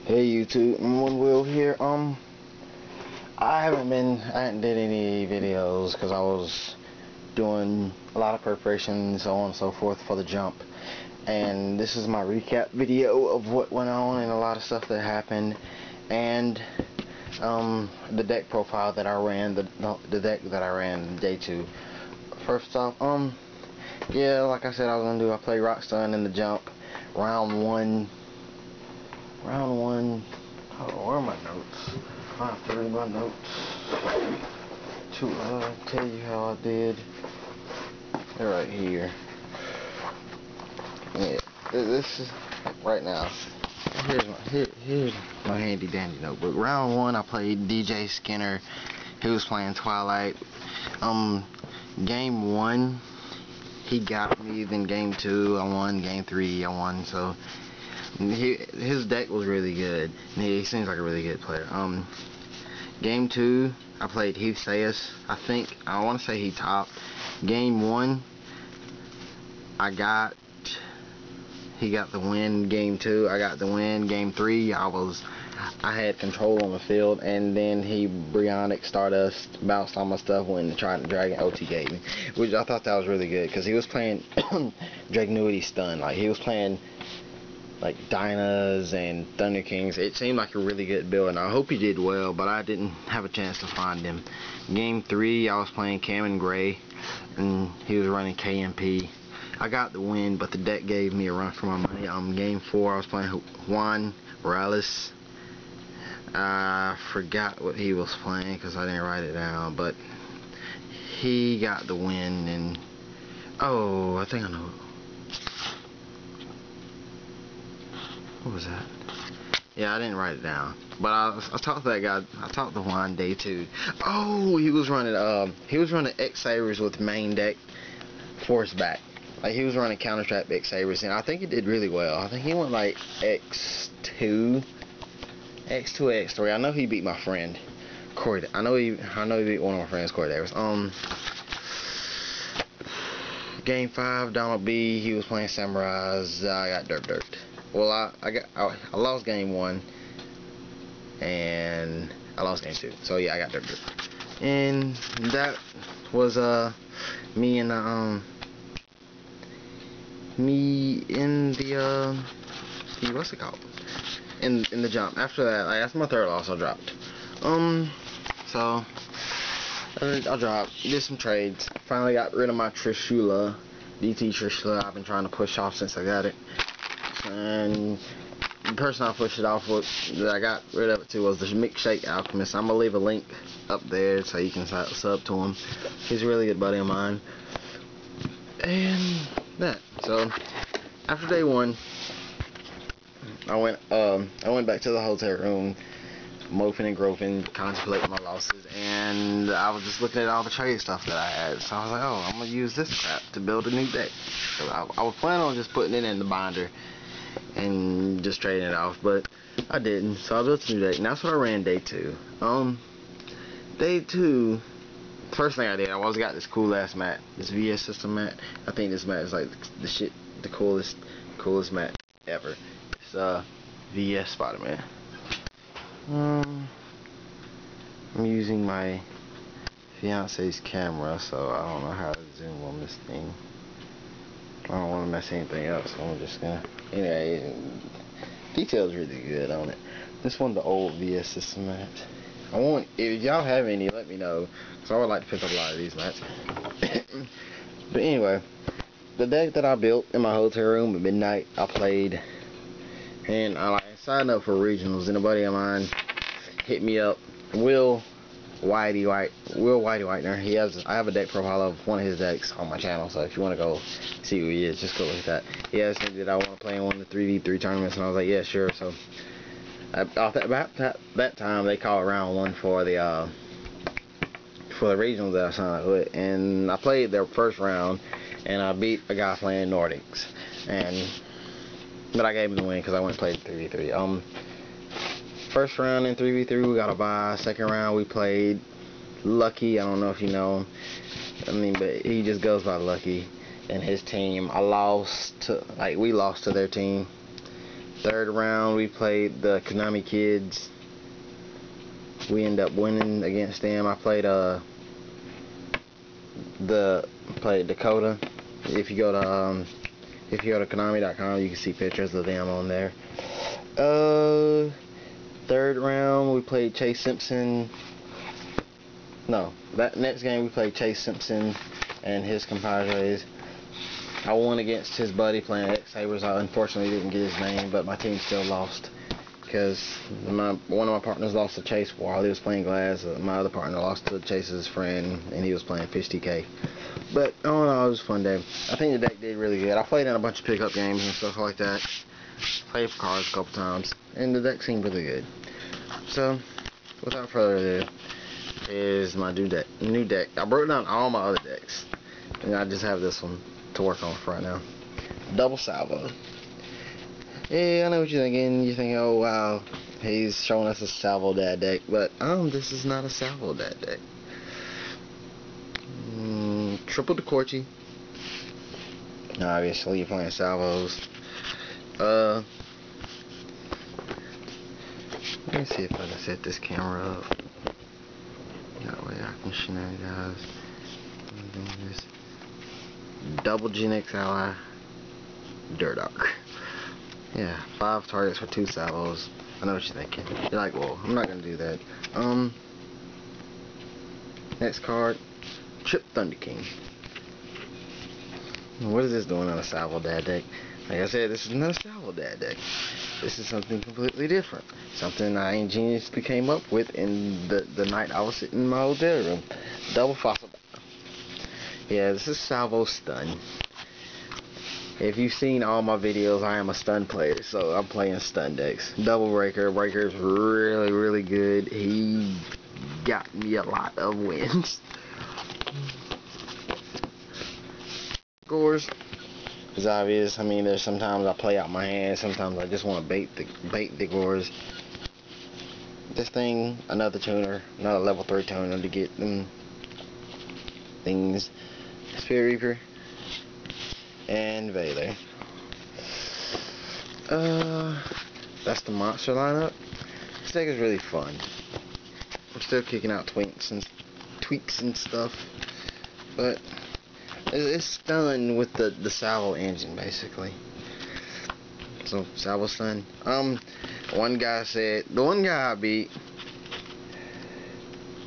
Hey YouTube, numberonewill here. I hadn't did any videos because I was doing a lot of preparation, so on and so forth for the jump. And this is my recap video of what went on and a lot of stuff that happened, and the deck profile that I ran, the deck that I ran day 2. First off, yeah, like I said I was gonna do, I played Rockstone in the jump, round one. Oh, where are my notes? I have to read my notes to tell you how I did. They're right here. Yeah, this is right now. Here's my handy dandy notebook. Round 1, I played DJ Skinner. He was playing Twilight. Game 1, he got me. Then game 2, I won. Game 3, I won. So his deck was really good. He seems like a really good player. Game 2, I played YCS. I want to say he topped. Game 1, he got the win. Game 2, I got the win. Game 3, I had control on the field, and then he Brionic Stardust bounced all my stuff when tried to Dragon OT gave me, which I thought that was really good because he was playing Dragonuity Stun. Like, he was playing like Dynas and Thunder Kings. It seemed like a really good build, and I hope he did well, but I didn't have a chance to find him. Game 3, I was playing Cam and Gray, and he was running KMP. I got the win, but the deck gave me a run for my money. Game 4, I was playing Juan Morales. I forgot what he was playing because I didn't write it down, but he got the win, and oh, I think I know. What was that? Yeah, I didn't write it down, but I talked to that guy. I talked to Juan day 2. Oh, he was running X Sabers with main deck force back. Like, he was running counter trap X Sabers, and I think he did really well. I think he went like X2, X3. I know he beat my friend Corey. I know he beat one of my friends, Corey Davis. Game 5, Donald B. He was playing Samurais. I got dirt. Well, I lost game 1, and I lost game 2. So yeah, I got dirt. And that was me in the what's it called? In the jump. After that, like, that's my 3rd loss I dropped. So I dropped, did some trades. Finally got rid of my Trishula, DT Trishula. I've been trying to push off since I got it. And the person I pushed it off with, that I got rid of it to, was the Milkshake Alchemist. I'm gonna leave a link up there so you can sub to him. He's a really good buddy of mine. And that. So after day 1, I went back to the hotel room, moping and groping, contemplating my losses, and I was just looking at all the trade stuff that I had. So I was like, oh, I'm gonna use this crap to build a new deck. So I was planning on just putting it in the binder and just trading it off, but I didn't. So I built a new deck, and that's what I ran day 2. Day 2, first thing I did, I got this cool ass mat, this VS system mat. I think this mat is like the coolest mat ever. It's VS Spider-Man. I'm using my fiance's camera, so I don't know how to zoom on this thing. I don't want to mess anything up, so I'm just gonna. Anyway, details really good on it. This one, the old VS system mat. If y'all have any, let me know, because I would like to pick up a lot of these mats. But anyway, the deck that I built in my hotel room at midnight, I played, and I signed up for regionals, and a buddy of mine hit me up, Will Whitey Whitener. I have a deck profile of one of his decks on my channel, so if you want to go see who he is, just go look at that. He asked me did I want to play in one of the 3v3 tournaments, and I was like, yeah, sure. So about that time, they called round 1 for the regionals that I signed up with, and I played their first round, and I beat a guy playing Nordics, but I gave him the win because I went and played 3v3. First round in 3v3, we got a bye. Second round, we played Lucky. I don't know if you know him. But he just goes by Lucky. And his team, we lost to their team. Third round, we played the Konami Kids. We ended up winning against them. I played Dakota. If you go to Konami.com, you can see pictures of them on there. Third round, we played Chase Simpson. No, that next game we played Chase Simpson and his compadres. I won against his buddy playing X-Sabers. I unfortunately didn't get his name, but my team still lost because one of my partners lost to Chase while he was playing Glass. My other partner lost to Chase's friend, and he was playing Fish TK. But all in all, it was a fun day. I think the deck did really good. I played in a bunch of pickup games and stuff like that. Played for cards a couple times, and the deck seemed really good. So, without further ado, is my new deck. I broke down all my other decks, and I just have this one to work on for right now. Double Salvo. Yeah, I know what you're thinking. You're thinking, oh wow, he's showing us a Salvo Dad deck, but this is not a Salvo Dad deck. Triple DeCorchi. Obviously, you're playing Salvos. Let me see if I can set this camera up. That way I can show you guys. This double Gen X Ally Durdock. Yeah, 5 targets for 2 salvos. I know what you're thinking. You're like, well, I'm not gonna do that. Next card, Trip Thunder King. What is this doing on a Salvo Dad deck? Like I said, this is not a Salvo Dad deck. This is something completely different. Something I ingeniously came up with in the night I was sitting in my hotel room. Double Fossil. Yeah, this is Salvo Stun. If you've seen all my videos, I am a stun player, so I'm playing stun decks. Double Breaker. Breaker's really, really good. He got me a lot of wins. Scores is obvious. I mean, there's sometimes I play out my hand. Sometimes I just want to bait the gores. This thing, another tuner, another level 3 tuner to get them things. Spirit Reaper and Vader. That's the monster lineup. This deck is really fun. I'm still kicking out tweaks and stuff, but it's stun with the Salvo engine basically. So Salvo stun. One guy said the one guy I beat.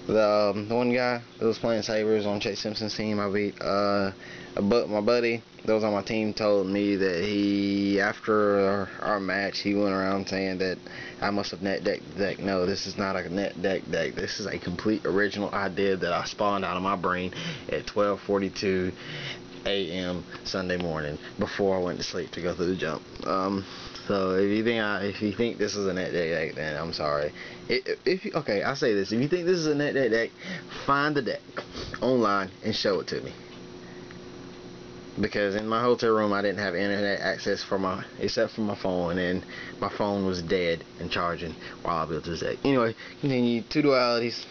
The one guy that was playing Sabers on Chase Simpson's team, I beat. But my buddy that was on my team told me that after our match, he went around saying that I must have net decked the deck. No, this is not a net deck deck. This is a complete original idea that I spawned out of my brain at 12:42 a.m. Sunday morning before I went to sleep to go through the jump. So if you think this is a net deck, then I'm sorry. Okay, I say this: if you think this is a net deck, find the deck online and show it to me. Because in my hotel room, I didn't have internet access except for my phone, and my phone was dead and charging while I built this deck. Anyway, continue. 2 dualities.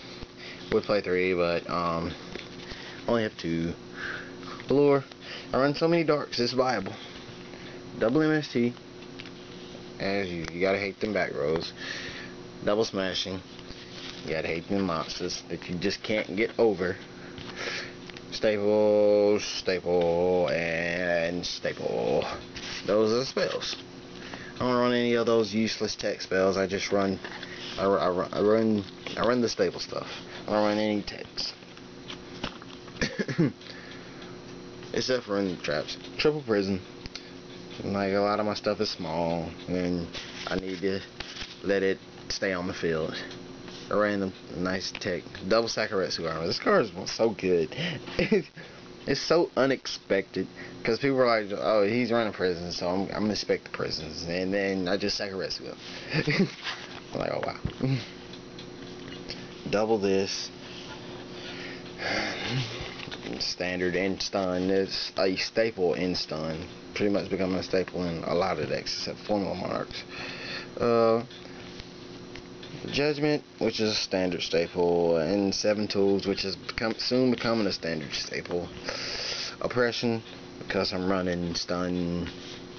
Would play 3, but only have 2. Allure. I run so many darks. It's viable. Double MST. As you gotta hate them back rows. Double smashing. You gotta hate them monsters that you just can't get over. Staple, staple, and staple. Those are the spells. I don't run any of those useless tech spells. I just run. I run the staple stuff. I don't run any techs. Except for in the traps. Triple prison. Like, a lot of my stuff is small, and I need to let it stay on the field. A random nice tech. Double Sakaretsu armor. This card is so good. It's so unexpected, because people are like, oh, he's running prisons, so I'm gonna expect the prisons, and then I just Sakaretsu him. I'm like, oh wow. Double this. Standard and stun. It's a staple in stun. Pretty much becoming a staple in a lot of decks except Formula Monarchs. Judgment, which is a standard staple, and 7 tools, which is soon becoming a standard staple. Oppression, because I'm running stun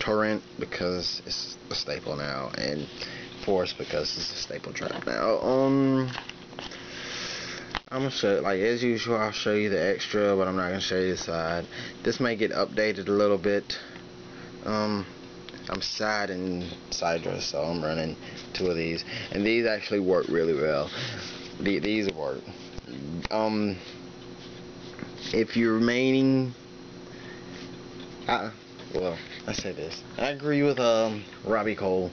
torrent because it's a staple now, and force because it's a staple trap now. I'm gonna show, like as usual, I'll show you the extra, but I'm not gonna show you the side. This may get updated a little bit. I'm side and side dress, so I'm running 2 of these, and these actually work really well. These work. If you're remaining, well, I say this. I agree with Robbie Cole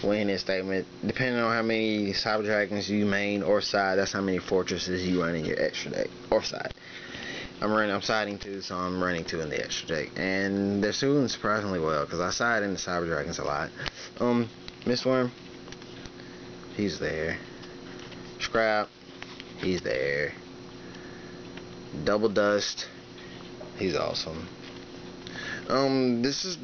in his statement. Depending on how many Cyber Dragons you main or side, that's how many fortresses you run in your extra deck or side. I'm siding 2, so I'm running 2 in the extra deck, and they're doing surprisingly well because I side in the Cyber Dragons a lot. Mistworm, he's there. Scrap, he's there. Double Dust, he's awesome. This is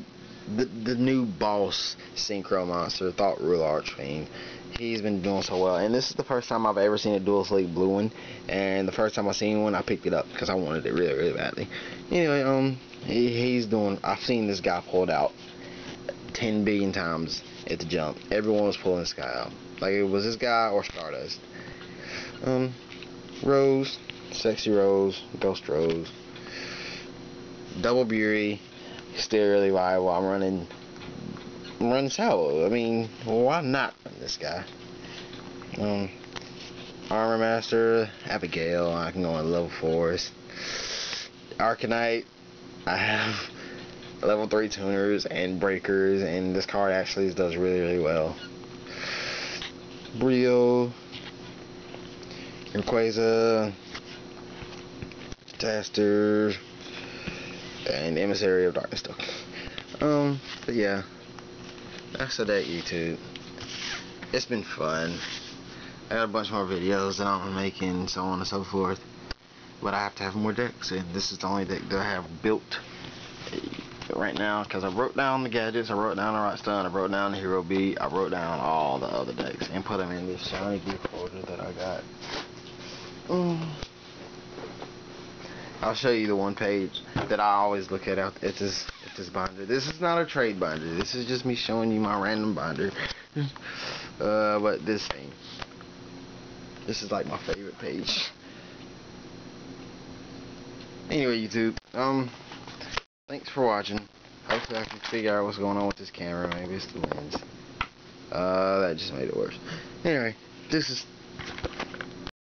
the new boss synchro monster, Thought Rule Archfiend. He's been doing so well, and this is the first time I've ever seen a dual sleep blue one, and the first time I seen one I picked it up because I wanted it really, really badly. Anyway, he's doing, I've seen this guy pulled out 10 billion times at the jump. Everyone was pulling this guy out, like it was this guy or Stardust. Rose, Sexy Rose, Ghost Rose, Double Beauty, still really viable. I'm running Salvo. I mean, why not run this guy? Armor Master, Abigail, I can go on level 4s. Arcanite, I have level 3 tuners and breakers, and this card actually does really, really well. Brio, Rayquaza, Taster, and Emissary of Darkness Token. But yeah, that's the deck, YouTube. It's been fun. I got a bunch more videos that I'm making, so on and so forth. But I have to have more decks, and this is the only deck that I have built right now, because I wrote down the gadgets, I wrote down the right stun, I wrote down the hero beat, I wrote down all the other decks, and put them in this shiny gift folder that I got. I'll show you the one page that I always look at this binder. This is not a trade binder. This is just me showing you my random binder. But this thing. This is like my favorite page. Anyway, YouTube. Thanks for watching. Hopefully I can figure out what's going on with this camera. Maybe it's the lens. That just made it worse. Anyway, this is